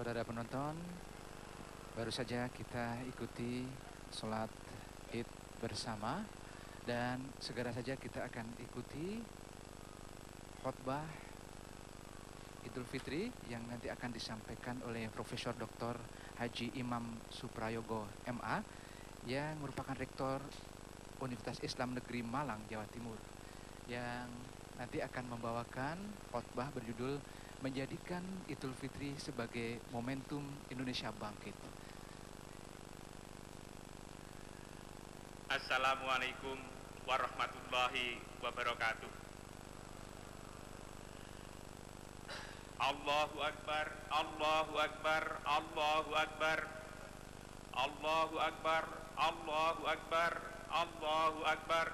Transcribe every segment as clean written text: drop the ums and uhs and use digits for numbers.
Saudara penonton, baru saja kita ikuti sholat Id bersama dan segera saja kita akan ikuti khotbah Idul Fitri yang nanti akan disampaikan oleh Profesor Dr. Haji Imam Suprayogo MA yang merupakan Rektor Universitas Islam Negeri Malang, Jawa Timur, yang nanti akan membawakan khotbah berjudul Menjadikan Idul Fitri sebagai Momentum Indonesia Bangkit. Assalamualaikum warahmatullahi wabarakatuh. Allahu Akbar, Allahu Akbar, Allahu Akbar, Allahu Akbar, Allahu Akbar, Allahu Akbar,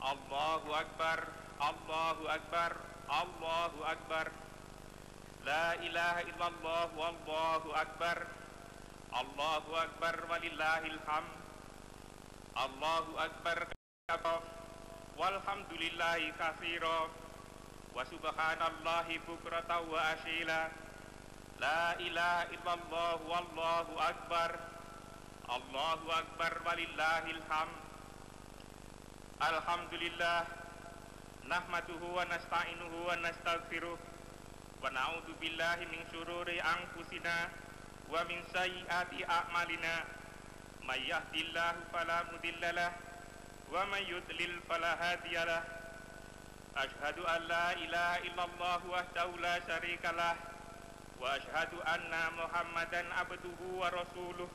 Allahu Akbar, Allahu Akbar, Allahu Akbar. La ilaha illallah wallahu akbar. Allahu Akbar walillahil hamd. Allahu Akbar walhamdulillahi katsira wa subhanallahi bukratan wa asila. La ilaha illallah wallahu akbar. Allahu Akbar walillahil hamd. Alhamdulillah nahmaduhu wa nasta'inuhu wa nastaghfiruh wa na'udzu billahi min syururi anfusina wa min sayyiati a'malina. May yahdihillahu fala mudhillalah wa may yudlil fala hadiyalah. Asyhadu an la ilaha illallah wahdahu la syarikalah wa asyhadu anna Muhammadan abduhu wa rasuluh.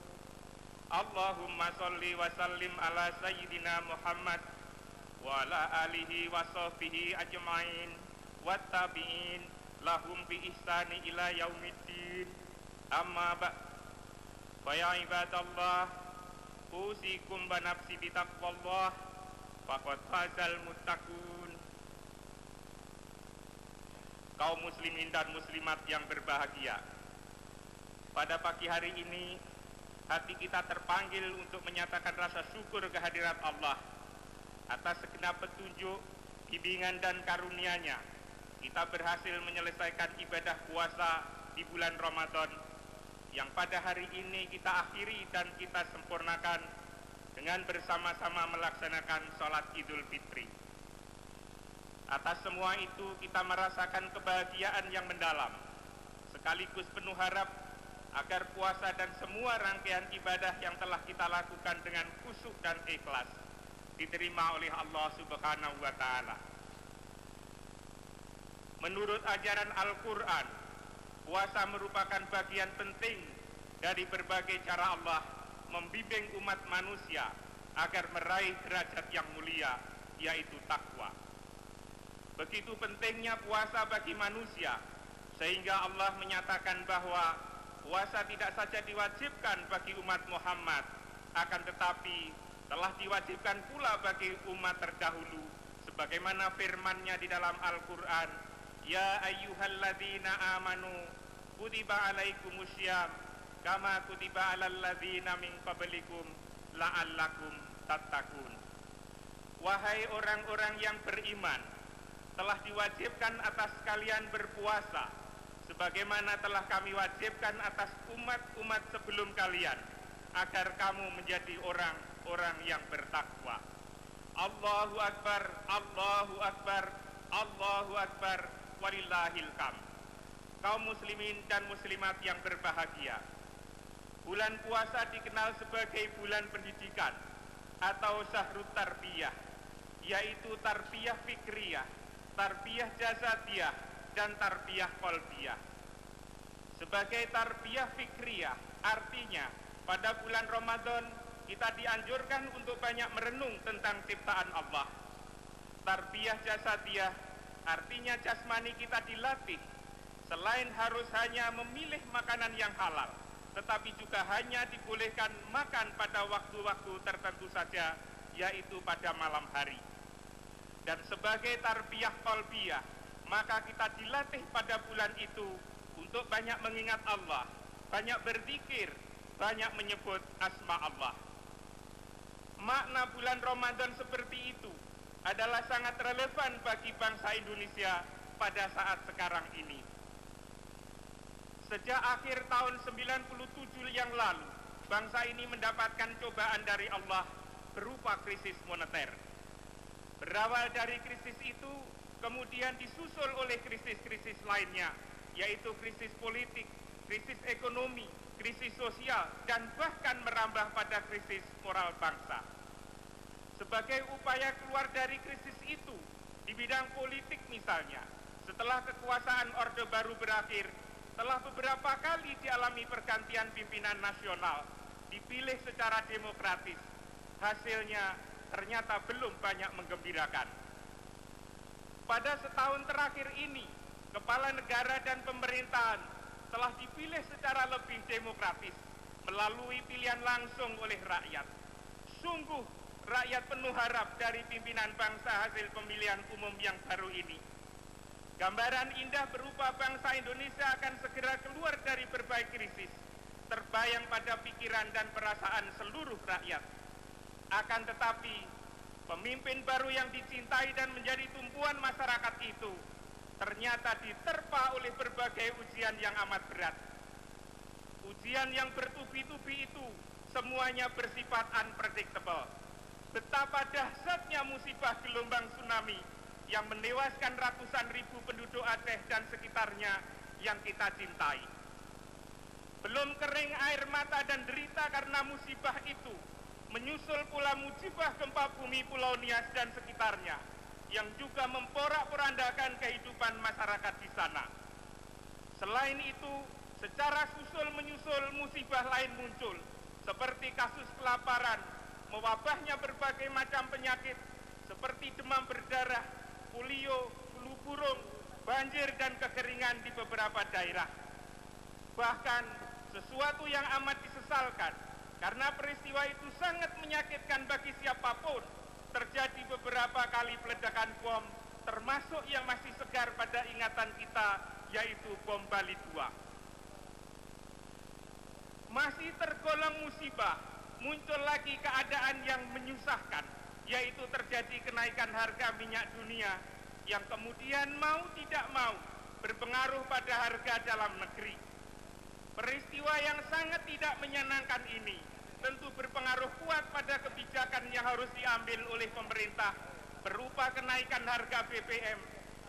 Allahumma shalli wa sallim ala sayyidina Muhammad wa ala alihi wa sahbihi ajma'in wa tabi'in lahum bi ihsani ila yaumiddin. Amma ba'd. Fa ya ibadallah, usikum wa nafsi bi taqwallah faqad fazal muttaqun. Kaum muslimin dan muslimat yang berbahagia, pada pagi hari ini hati kita terpanggil untuk menyatakan rasa syukur kehadirat Allah atas segenap petunjuk, bimbingan dan karunia-Nya. Kita berhasil menyelesaikan ibadah puasa di bulan Ramadan yang pada hari ini kita akhiri dan kita sempurnakan dengan bersama-sama melaksanakan sholat Idul Fitri. Atas semua itu kita merasakan kebahagiaan yang mendalam, sekaligus penuh harap agar puasa dan semua rangkaian ibadah yang telah kita lakukan dengan khusyuk dan ikhlas diterima oleh Allah Subhanahu wa Ta'ala. Menurut ajaran Al-Quran, puasa merupakan bagian penting dari berbagai cara Allah membimbing umat manusia agar meraih derajat yang mulia, yaitu takwa. Begitu pentingnya puasa bagi manusia, sehingga Allah menyatakan bahwa puasa tidak saja diwajibkan bagi umat Muhammad, akan tetapi telah diwajibkan pula bagi umat terdahulu, sebagaimana firman-Nya di dalam Al-Quran, Ya ayyuhalladzina amanu kutiba alaikumussyam kama kutiba alal ladzina min qablikum la'allakum tattaqun. Wahai orang-orang yang beriman, telah diwajibkan atas kalian berpuasa sebagaimana telah kami wajibkan atas umat-umat sebelum kalian, agar kamu menjadi orang-orang yang bertakwa. Allahu Akbar, Allahu Akbar, Allahu Akbar, walillahil hamd. Kaum muslimin dan muslimat yang berbahagia, bulan puasa dikenal sebagai bulan pendidikan atau syahrut tarbiyah, yaitu tarbiyah fikriyah, tarbiyah jasadiyah, dan tarbiyah qalbiyah. Sebagai tarbiyah fikriyah, artinya pada bulan Ramadan kita dianjurkan untuk banyak merenung tentang ciptaan Allah. Tarbiyah jasadiyah artinya jasmani kita dilatih, selain harus hanya memilih makanan yang halal, tetapi juga hanya dibolehkan makan pada waktu-waktu tertentu saja, yaitu pada malam hari. Dan sebagai tarbiyah qalbiyah, maka kita dilatih pada bulan itu untuk banyak mengingat Allah, banyak berzikir, banyak menyebut asma Allah. Makna bulan Ramadan seperti itu adalah sangat relevan bagi bangsa Indonesia pada saat sekarang ini. Sejak akhir tahun 97 yang lalu, bangsa ini mendapatkan cobaan dari Allah berupa krisis moneter. Berawal dari krisis itu, kemudian disusul oleh krisis-krisis lainnya, yaitu krisis politik, krisis ekonomi, krisis sosial, dan bahkan merambah pada krisis moral bangsa. Sebagai upaya keluar dari krisis itu, di bidang politik misalnya, setelah kekuasaan Orde Baru berakhir, telah beberapa kali dialami pergantian pimpinan nasional, dipilih secara demokratis. Hasilnya ternyata belum banyak menggembirakan. Pada setahun terakhir ini, kepala negara dan pemerintahan telah dipilih secara lebih demokratis melalui pilihan langsung oleh rakyat. Sungguh rakyat penuh harap dari pimpinan bangsa hasil pemilihan umum yang baru ini. Gambaran indah berupa bangsa Indonesia akan segera keluar dari berbagai krisis, terbayang pada pikiran dan perasaan seluruh rakyat. Akan tetapi, pemimpin baru yang dicintai dan menjadi tumpuan masyarakat itu ternyata diterpa oleh berbagai ujian yang amat berat. Ujian yang bertubi-tubi itu semuanya bersifat unpredictable. Betapa dahsyatnya musibah gelombang tsunami yang menewaskan ratusan ribu penduduk Aceh dan sekitarnya yang kita cintai. Belum kering air mata dan derita karena musibah itu, menyusul pula musibah gempa bumi Pulau Nias dan sekitarnya, yang juga memporak-porandakan kehidupan masyarakat di sana. Selain itu, secara susul menyusul musibah lain muncul, seperti kasus kelaparan, mewabahnya berbagai macam penyakit, seperti demam berdarah, polio, flu burung, banjir dan kekeringan di beberapa daerah. Bahkan sesuatu yang amat disesalkan, karena peristiwa itu sangat menyakitkan bagi siapapun, terjadi beberapa kali peledakan bom, termasuk yang masih segar pada ingatan kita, yaitu bom Bali 2. Masih tergolong musibah, muncul lagi keadaan yang menyusahkan, yaitu terjadi kenaikan harga minyak dunia yang kemudian mau tidak mau berpengaruh pada harga dalam negeri. Peristiwa yang sangat tidak menyenangkan ini tentu berpengaruh kuat pada kebijakan yang harus diambil oleh pemerintah berupa kenaikan harga BBM,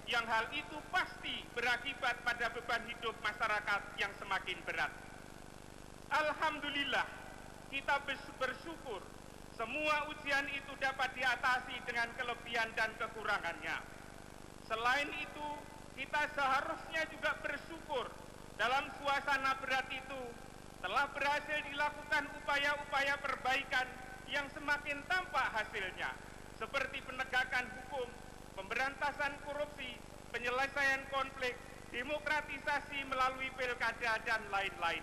yang hal itu pasti berakibat pada beban hidup masyarakat yang semakin berat. Alhamdulillah, kita bersyukur semua ujian itu dapat diatasi dengan kelebihan dan kekurangannya. Selain itu, kita seharusnya juga bersyukur dalam suasana berat itu telah berhasil dilakukan upaya-upaya perbaikan yang semakin tampak hasilnya, seperti penegakan hukum, pemberantasan korupsi, penyelesaian konflik, demokratisasi melalui pilkada, dan lain-lain.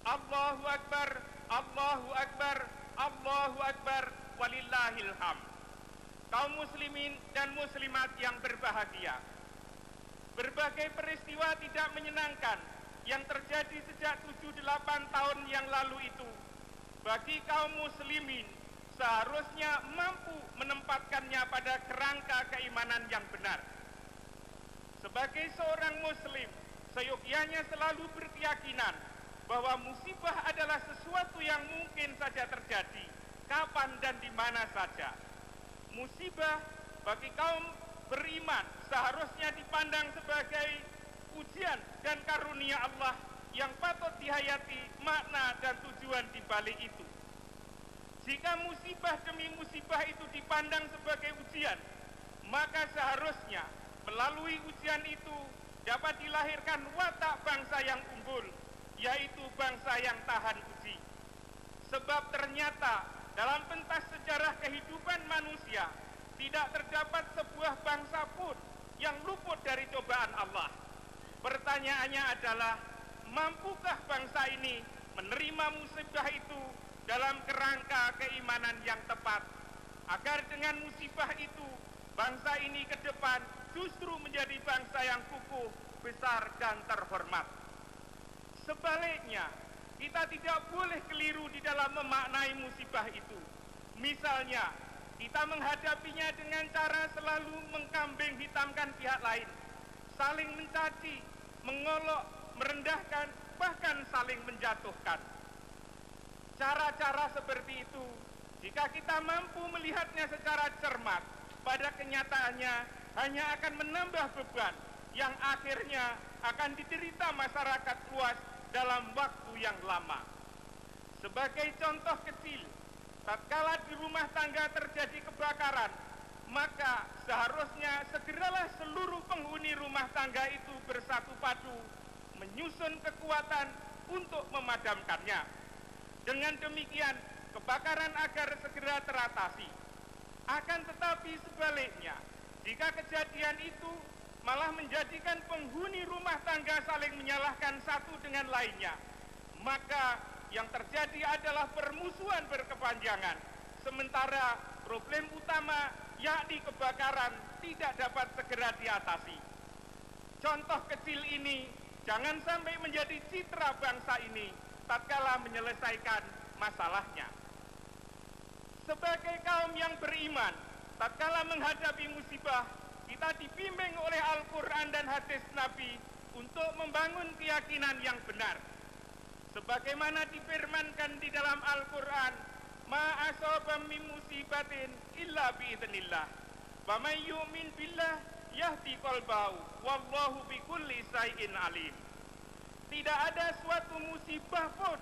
Allahu Akbar, Allahu Akbar, Allahu Akbar, walillahil hamd. Kaum muslimin dan muslimat yang berbahagia, berbagai peristiwa tidak menyenangkan yang terjadi sejak 7-8 tahun yang lalu itu, bagi kaum muslimin seharusnya mampu menempatkannya pada kerangka keimanan yang benar. Sebagai seorang muslim, seyogyanya selalu berkeyakinan bahwa musibah adalah sesuatu yang mungkin saja terjadi, kapan dan di mana saja. Musibah bagi kaum beriman seharusnya dipandang sebagai ujian dan karunia Allah yang patut dihayati makna dan tujuan di balik itu. Jika musibah demi musibah itu dipandang sebagai ujian, maka seharusnya melalui ujian itu dapat dilahirkan watak bangsa yang unggul, yaitu bangsa yang tahan uji. Sebab ternyata dalam pentas sejarah kehidupan manusia tidak terdapat sebuah bangsa pun yang luput dari cobaan Allah. Pertanyaannya adalah, mampukah bangsa ini menerima musibah itu dalam kerangka keimanan yang tepat, agar dengan musibah itu bangsa ini ke depan justru menjadi bangsa yang kukuh, besar, dan terhormat. Sebaliknya, kita tidak boleh keliru di dalam memaknai musibah itu. Misalnya, kita menghadapinya dengan cara selalu mengkambing hitamkan pihak lain, saling mencaci, mengolok, merendahkan, bahkan saling menjatuhkan. Cara-cara seperti itu, jika kita mampu melihatnya secara cermat, pada kenyataannya hanya akan menambah beban yang akhirnya akan diderita masyarakat luas dalam waktu yang lama. Sebagai contoh kecil, tatkala di rumah tangga terjadi kebakaran, maka seharusnya segeralah seluruh penghuni rumah tangga itu bersatu padu menyusun kekuatan untuk memadamkannya. Dengan demikian, kebakaran agar segera teratasi. Akan tetapi sebaliknya, jika kejadian itu malah menjadikan penghuni rumah tangga saling menyalahkan satu dengan lainnya, maka yang terjadi adalah permusuhan berkepanjangan, sementara problem utama yakni kebakaran tidak dapat segera diatasi. Contoh kecil ini jangan sampai menjadi citra bangsa ini tatkala menyelesaikan masalahnya. Sebagai kaum yang beriman, tatkala menghadapi musibah, kita dibimbing oleh Al-Quran dan hadis Nabi untuk membangun keyakinan yang benar. Sebagaimana difirmankan di dalam Al-Quran, ma asaba min musibatin illa biidznillah, wa may yu'min billah yahdi qalbahu, wallahu bikulli syai'in alim. Tidak ada suatu musibah pun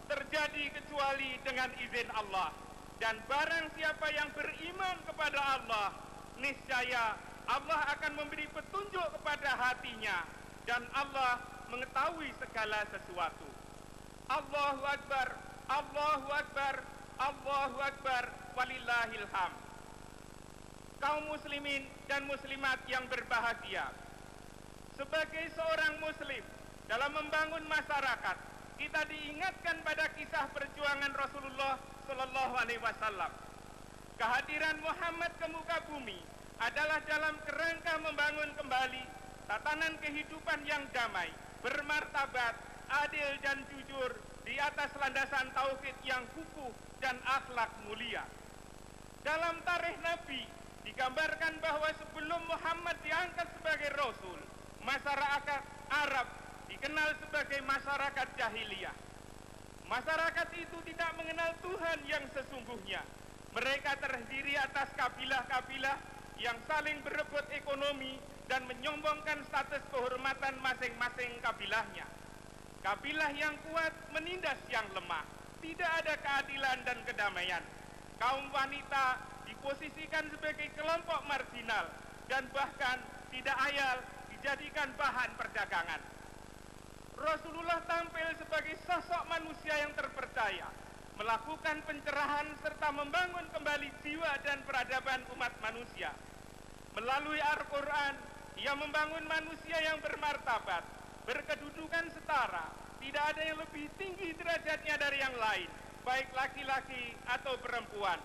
terjadi kecuali dengan izin Allah. Dan barang siapa yang beriman kepada Allah, niscaya Allah akan memberi petunjuk kepada hatinya, dan Allah mengetahui segala sesuatu. Allahu Akbar, Allahu Akbar, Allahu Akbar, walillahil hamd. Kaum muslimin dan muslimat yang berbahagia, sebagai seorang muslim dalam membangun masyarakat, kita diingatkan pada kisah perjuangan Rasulullah Sallallahu Alaihi Wasallam. Kehadiran Muhammad ke muka bumi adalah dalam kerangka membangun kembali tatanan kehidupan yang damai, bermartabat, adil dan jujur di atas landasan tauhid yang kukuh dan akhlak mulia. Dalam tarikh Nabi digambarkan bahwa sebelum Muhammad diangkat sebagai Rasul, masyarakat Arab dikenal sebagai masyarakat jahiliyah. Masyarakat itu tidak mengenal Tuhan yang sesungguhnya. Mereka terdiri atas kabilah-kabilah yang saling berebut ekonomi dan menyombongkan status kehormatan masing-masing kabilahnya. Kabilah yang kuat menindas yang lemah. Tidak ada keadilan dan kedamaian. Kaum wanita diposisikan sebagai kelompok marginal dan bahkan tidak ayal dijadikan bahan perdagangan. Rasulullah tampil sebagai sosok manusia yang terpercaya, melakukan pencerahan serta membangun kembali jiwa dan peradaban umat manusia. Melalui Al-Quran, ia membangun manusia yang bermartabat, berkedudukan setara, tidak ada yang lebih tinggi derajatnya dari yang lain, baik laki-laki atau perempuan.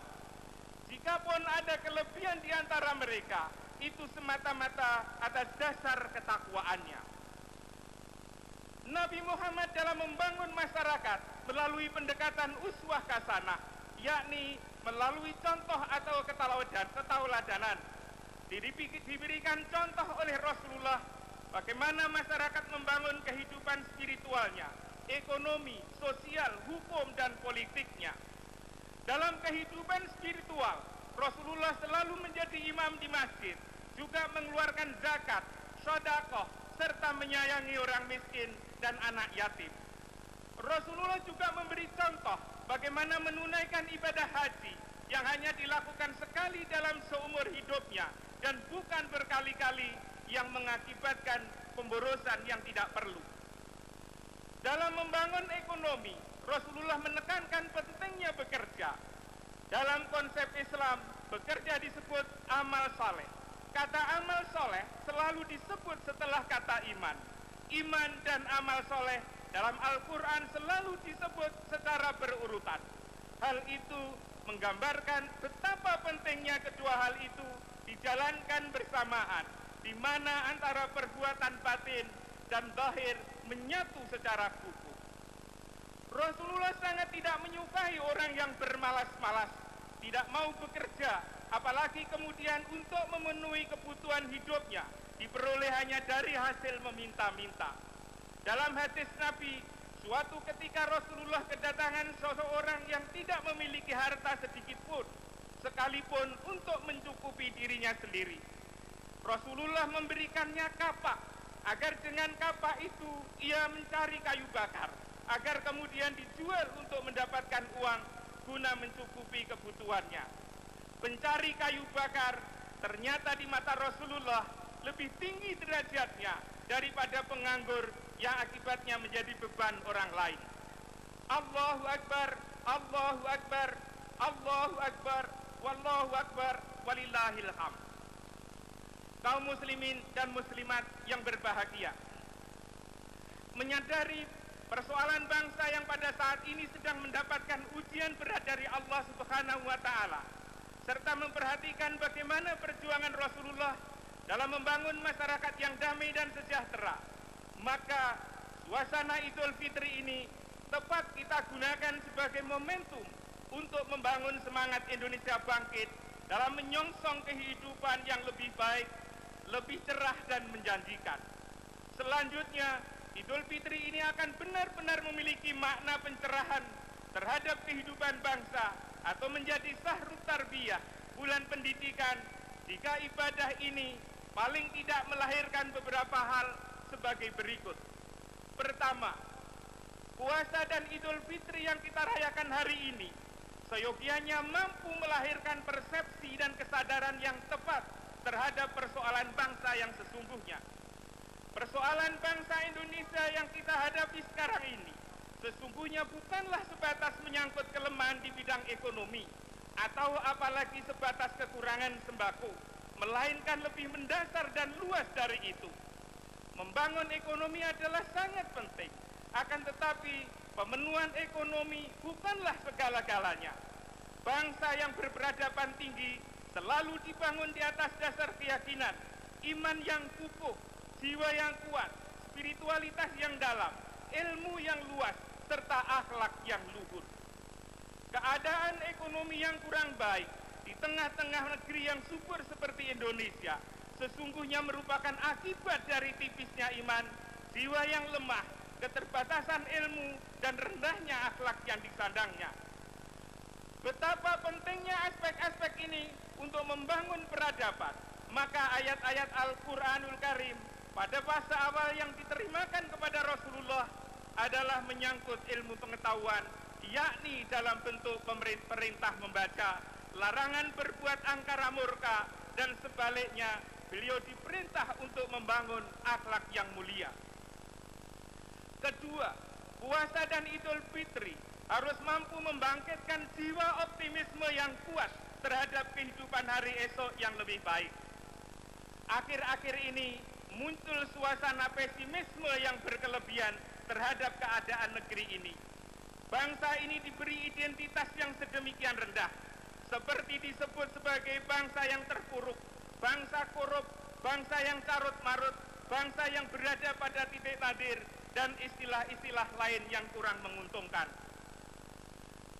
Jikapun ada kelebihan di antara mereka, itu semata-mata atas dasar ketakwaannya. Nabi Muhammad dalam membangun masyarakat melalui pendekatan uswah hasanah, yakni melalui contoh atau ketauladanan. Diberikan contoh oleh Rasulullah bagaimana masyarakat membangun kehidupan spiritualnya, ekonomi, sosial, hukum, dan politiknya. Dalam kehidupan spiritual, Rasulullah selalu menjadi imam di masjid, juga mengeluarkan zakat, sedekah, serta menyayangi orang miskin dan anak yatim. Rasulullah juga memberi contoh bagaimana menunaikan ibadah haji yang hanya dilakukan sekali dalam seumur hidupnya dan bukan berkali-kali, yang mengakibatkan pemborosan yang tidak perlu. Dalam membangun ekonomi, Rasulullah menekankan pentingnya bekerja. Dalam konsep Islam, bekerja disebut amal saleh. Kata amal soleh selalu disebut setelah kata iman. Iman dan amal soleh dalam Al-Quran selalu disebut secara berurutan. Hal itu menggambarkan betapa pentingnya kedua hal itu dijalankan bersamaan, di mana antara perbuatan batin dan zahir menyatu secara kukuh. Rasulullah sangat tidak menyukai orang yang bermalas-malas, tidak mau bekerja, apalagi kemudian untuk memenuhi kebutuhan hidupnya diperoleh hanya dari hasil meminta-minta. Dalam hadis Nabi, suatu ketika Rasulullah kedatangan seseorang yang tidak memiliki harta sedikit pun, sekalipun untuk mencukupi dirinya sendiri. Rasulullah memberikannya kapak, agar dengan kapak itu ia mencari kayu bakar, agar kemudian dijual untuk mendapatkan uang guna mencukupi kebutuhannya. Pencari kayu bakar ternyata di mata Rasulullah lebih tinggi derajatnya daripada penganggur yang akibatnya menjadi beban orang lain. Allahu Akbar, Allahu Akbar, Allahu Akbar, Wallahu Akbar, walillahil hamd. Kaum muslimin dan muslimat yang berbahagia, menyadari persoalan bangsa yang pada saat ini sedang mendapatkan ujian berat dari Allah Subhanahu wa Ta'ala, serta memperhatikan bagaimana perjuangan Rasulullah dalam membangun masyarakat yang damai dan sejahtera, maka suasana Idul Fitri ini tepat kita gunakan sebagai momentum untuk membangun semangat Indonesia bangkit dalam menyongsong kehidupan yang lebih baik, lebih cerah dan menjanjikan. Selanjutnya, Idul Fitri ini akan benar-benar memiliki makna pencerahan terhadap kehidupan bangsa atau menjadi sahrut tarbiyah, bulan pendidikan, jika ibadah ini paling tidak melahirkan beberapa hal sebagai berikut. Pertama, puasa dan Idul Fitri yang kita rayakan hari ini seyogianya mampu melahirkan persepsi dan kesadaran yang tepat terhadap persoalan bangsa yang sesungguhnya. Persoalan bangsa Indonesia yang kita hadapi sekarang ini sesungguhnya bukanlah sebatas menyangkut kelemahan di bidang ekonomi atau apalagi sebatas kekurangan sembako, melainkan lebih mendasar dan luas dari itu. Membangun ekonomi adalah sangat penting, akan tetapi pemenuhan ekonomi bukanlah segala-galanya. Bangsa yang berperadaban tinggi selalu dibangun di atas dasar keyakinan, iman yang kukuh, jiwa yang kuat, spiritualitas yang dalam, ilmu yang luas, serta akhlak yang luhur. Keadaan ekonomi yang kurang baik di tengah-tengah negeri yang subur seperti Indonesia sesungguhnya merupakan akibat dari tipisnya iman, jiwa yang lemah, keterbatasan ilmu, dan rendahnya akhlak yang disandangnya. Betapa pentingnya aspek-aspek ini untuk membangun peradaban, maka ayat-ayat Al-Quranul Karim pada fase awal yang diterimakan kepada Rasulullah adalah menyangkut ilmu pengetahuan, yakni dalam bentuk perintah membaca, larangan berbuat angkara murka, dan sebaliknya beliau diperintah untuk membangun akhlak yang mulia. Kedua, puasa dan Idul Fitri harus mampu membangkitkan jiwa optimisme yang kuat terhadap kehidupan hari esok yang lebih baik. Akhir-akhir ini muncul suasana pesimisme yang berkelebihan terhadap keadaan negeri ini. Bangsa ini diberi identitas yang sedemikian rendah, seperti disebut sebagai bangsa yang terpuruk, bangsa korup, bangsa yang carut-marut, bangsa yang berada pada titik nadir, dan istilah-istilah lain yang kurang menguntungkan.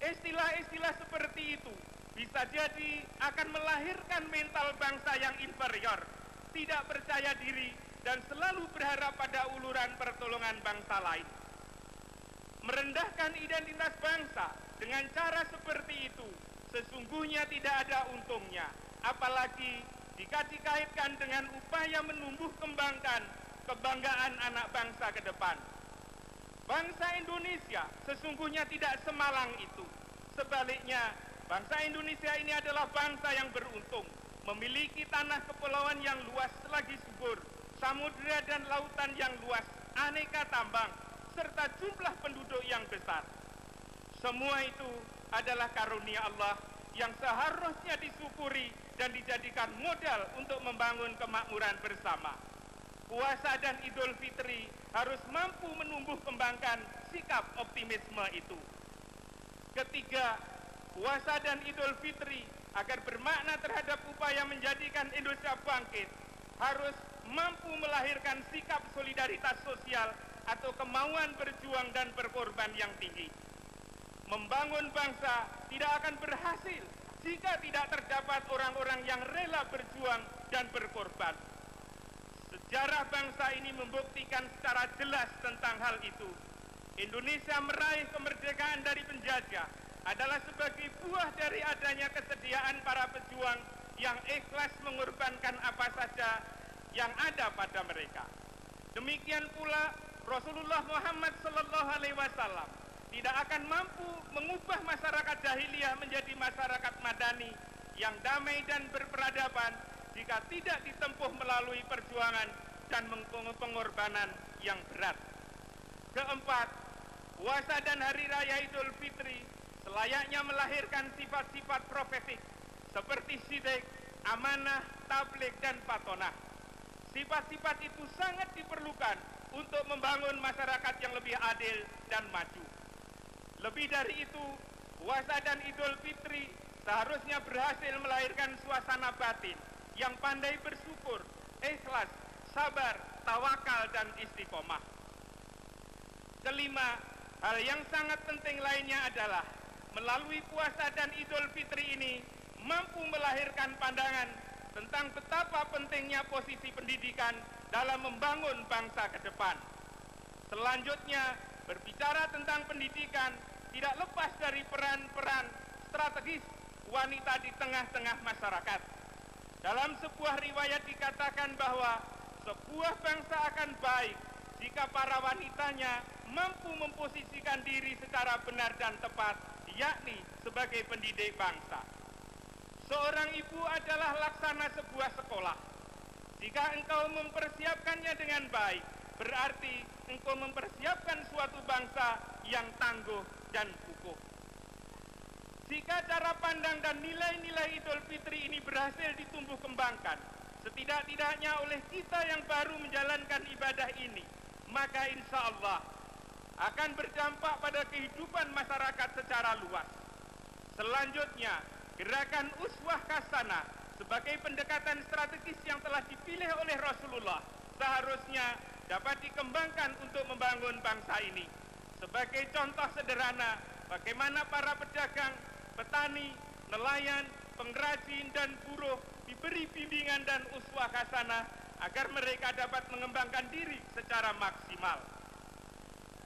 Istilah-istilah seperti itu bisa jadi akan melahirkan mental bangsa yang inferior, tidak percaya diri, dan selalu berharap pada uluran pertolongan bangsa lain. Merendahkan identitas bangsa dengan cara seperti itu sesungguhnya tidak ada untungnya, apalagi jika dikaitkan dengan upaya menumbuh kembangkan kebanggaan anak bangsa ke depan. Bangsa Indonesia sesungguhnya tidak semalang itu. Sebaliknya, bangsa Indonesia ini adalah bangsa yang beruntung, memiliki tanah kepulauan yang luas lagi subur, samudera dan lautan yang luas, aneka tambang, serta jumlah penduduk yang besar. Semua itu adalah karunia Allah yang seharusnya disyukuri dan dijadikan modal untuk membangun kemakmuran bersama. Puasa dan Idul Fitri harus mampu menumbuh kembangkan sikap optimisme itu. Ketiga, puasa dan Idul Fitri agar bermakna terhadap upaya menjadikan Indonesia bangkit harus mampu melahirkan sikap solidaritas sosial atau kemauan berjuang dan berkorban yang tinggi. Membangun bangsa tidak akan berhasil jika tidak terdapat orang-orang yang rela berjuang dan berkorban. Sejarah bangsa ini membuktikan secara jelas tentang hal itu. Indonesia meraih kemerdekaan dari penjajah adalah sebagai buah dari adanya kesediaan para pejuang yang ikhlas mengorbankan apa saja yang ada pada mereka. Demikian pula Rasulullah Muhammad SAW tidak akan mampu mengubah masyarakat jahiliyah menjadi masyarakat madani yang damai dan berperadaban jika tidak ditempuh melalui perjuangan dan pengorbanan yang berat. Keempat, puasa dan hari raya Idul Fitri selayaknya melahirkan sifat-sifat profetik seperti sidik, amanah, tabligh, dan patonah. Sifat-sifat itu sangat diperlukan untuk membangun masyarakat yang lebih adil dan maju. Lebih dari itu, puasa dan Idul Fitri seharusnya berhasil melahirkan suasana batin yang pandai bersyukur, ikhlas, sabar, tawakal, dan istiqomah. Kelima, hal yang sangat penting lainnya adalah melalui puasa dan Idul Fitri ini mampu melahirkan pandangan tentang betapa pentingnya posisi pendidikan dalam membangun bangsa ke depan. Selanjutnya, berbicara tentang pendidikan tidak lepas dari peran-peran strategis wanita di tengah-tengah masyarakat. Dalam sebuah riwayat dikatakan bahwa sebuah bangsa akan baik jika para wanitanya mampu memposisikan diri secara benar dan tepat, yakni sebagai pendidik bangsa. Seorang ibu adalah laksana sebuah sekolah. Jika engkau mempersiapkannya dengan baik, berarti engkau mempersiapkan suatu bangsa yang tangguh dan kukuh. Jika cara pandang dan nilai-nilai Idul Fitri ini berhasil ditumbuh kembangkan, setidak-tidaknya oleh kita yang baru menjalankan ibadah ini, maka insya Allah akan berdampak pada kehidupan masyarakat secara luas. Selanjutnya, gerakan uswah hasanah sebagai pendekatan strategis yang telah dipilih oleh Rasulullah seharusnya dapat dikembangkan untuk membangun bangsa ini. Sebagai contoh sederhana, bagaimana para pedagang, petani, nelayan, pengrajin, dan buruh diberi bimbingan dan uswah hasanah agar mereka dapat mengembangkan diri secara maksimal.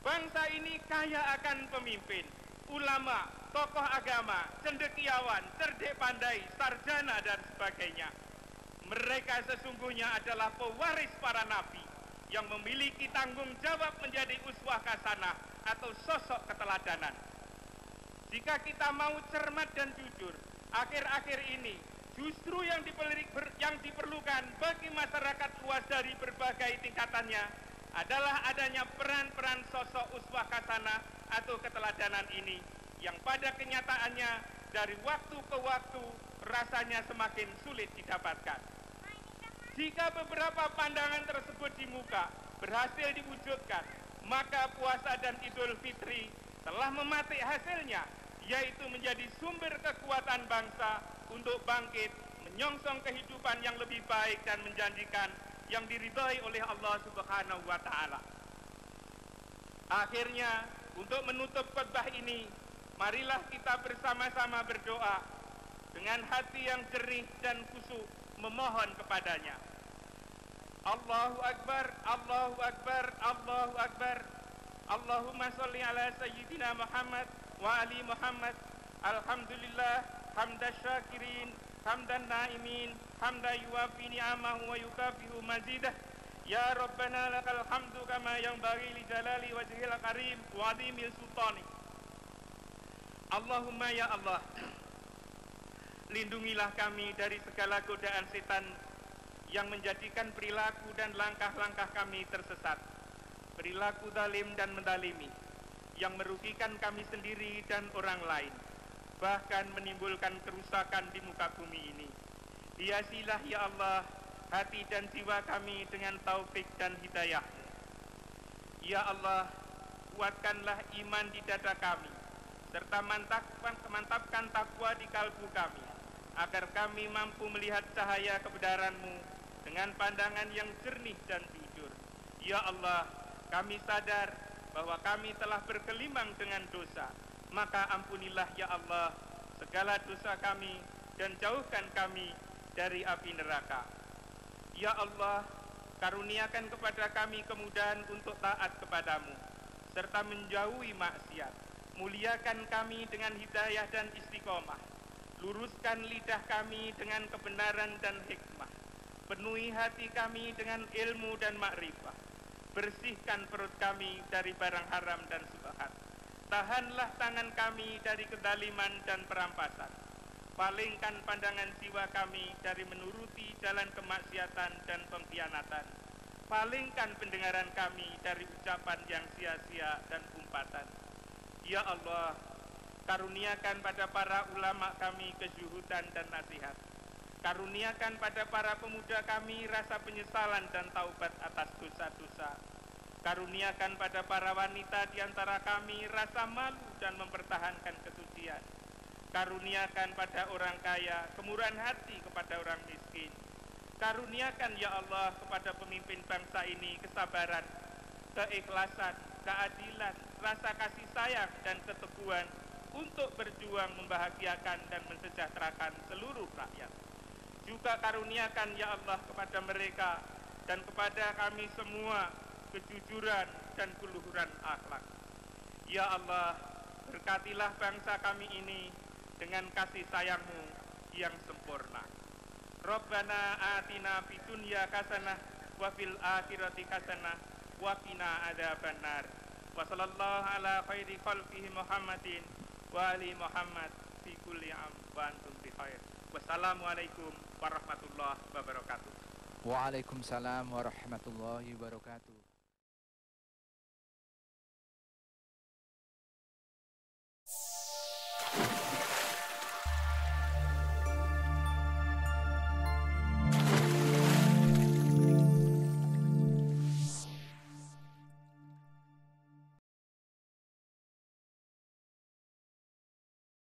Bangsa ini kaya akan pemimpin, ulama, tokoh agama, cendekiawan, cerdik pandai, sarjana, dan sebagainya. Mereka sesungguhnya adalah pewaris para nabi yang memiliki tanggung jawab menjadi uswah hasanah atau sosok keteladanan. Jika kita mau cermat dan jujur, akhir-akhir ini justru yang diperlukan bagi masyarakat luas dari berbagai tingkatannya adalah adanya peran-peran sosok uswah hasanah atau keteladanan ini yang pada kenyataannya dari waktu ke waktu rasanya semakin sulit didapatkan. Jika beberapa pandangan tersebut di muka berhasil diwujudkan, maka puasa dan Idul Fitri telah mematik hasilnya, yaitu menjadi sumber kekuatan bangsa untuk bangkit, menyongsong kehidupan yang lebih baik dan menjanjikan yang diridhai oleh Allah Subhanahu wa Ta'ala. Akhirnya, untuk menutup khutbah ini, marilah kita bersama-sama berdoa dengan hati yang jernih dan khusyuk memohon kepadanya. Allahu Akbar, Allahu Akbar, Allahu Akbar. Allahumma sholli ala Sayyidina Muhammad wa ali Muhammad. Alhamdulillah, hamdan syakirin, hamdan naimin, hamdan yuwafi ni'amahu wa yukafihu mazidah. Ya Rabbana lakal hamdu kama yanbaghi li jalali wajhil karim wa azimil sultani. Allahumma ya Allah, lindungilah kami dari segala godaan setan yang menjadikan perilaku dan langkah-langkah kami tersesat, perilaku zalim dan mendalimi, yang merugikan kami sendiri dan orang lain, bahkan menimbulkan kerusakan di muka bumi ini. Hiasilah ya Allah hati dan jiwa kami dengan taufik dan hidayah. Ya Allah, kuatkanlah iman di dada kami, serta mantapkan takwa di kalbu kami, agar kami mampu melihat cahaya kebenaran-Mu dengan pandangan yang jernih dan jujur. Ya Allah, kami sadar bahwa kami telah bergelimang dengan dosa, maka ampunilah ya Allah segala dosa kami dan jauhkan kami dari api neraka. Ya Allah, Karuniakan kepada kami kemudahan untuk taat kepadamu, serta menjauhi maksiat. Muliakan kami dengan hidayah dan istiqomah. Luruskan lidah kami dengan kebenaran dan hikmah. Penuhi hati kami dengan ilmu dan makrifah. Bersihkan perut kami dari barang haram dan subhat. Tahanlah tangan kami dari kezaliman dan perampasan. Palingkan pandangan jiwa kami dari menuruti jalan kemaksiatan dan pengkhianatan. Palingkan pendengaran kami dari ucapan yang sia-sia dan umpatan. Ya Allah, karuniakan pada para ulama kami kesyuhudan dan nasihat. Karuniakan pada para pemuda kami rasa penyesalan dan taubat atas dosa-dosa. Karuniakan pada para wanita di antara kami rasa malu dan mempertahankan kesucian. Karuniakan pada orang kaya kemurahan hati kepada orang miskin. Karuniakan ya Allah kepada pemimpin bangsa ini kesabaran, keikhlasan, keadilan, rasa kasih sayang dan keteguhan untuk berjuang membahagiakan dan mensejahterakan seluruh rakyat. Juga karuniakan ya Allah kepada mereka dan kepada kami semua kejujuran dan keluhuran akhlak. Ya Allah, berkatilah bangsa kami ini dengan kasih sayang-Mu yang sempurna. Rabbana atina fid dunya hasanah wa fil akhirati hasanah wa qina adzabannar. Wa sallallahu ala khairi khalqihi Muhammadin wa ali Muhammad fi kulli am wa antum bi khair. Wassalamualaikum warahmatullahi wabarakatuh. Waalaikumsalam warahmatullahi wabarakatuh.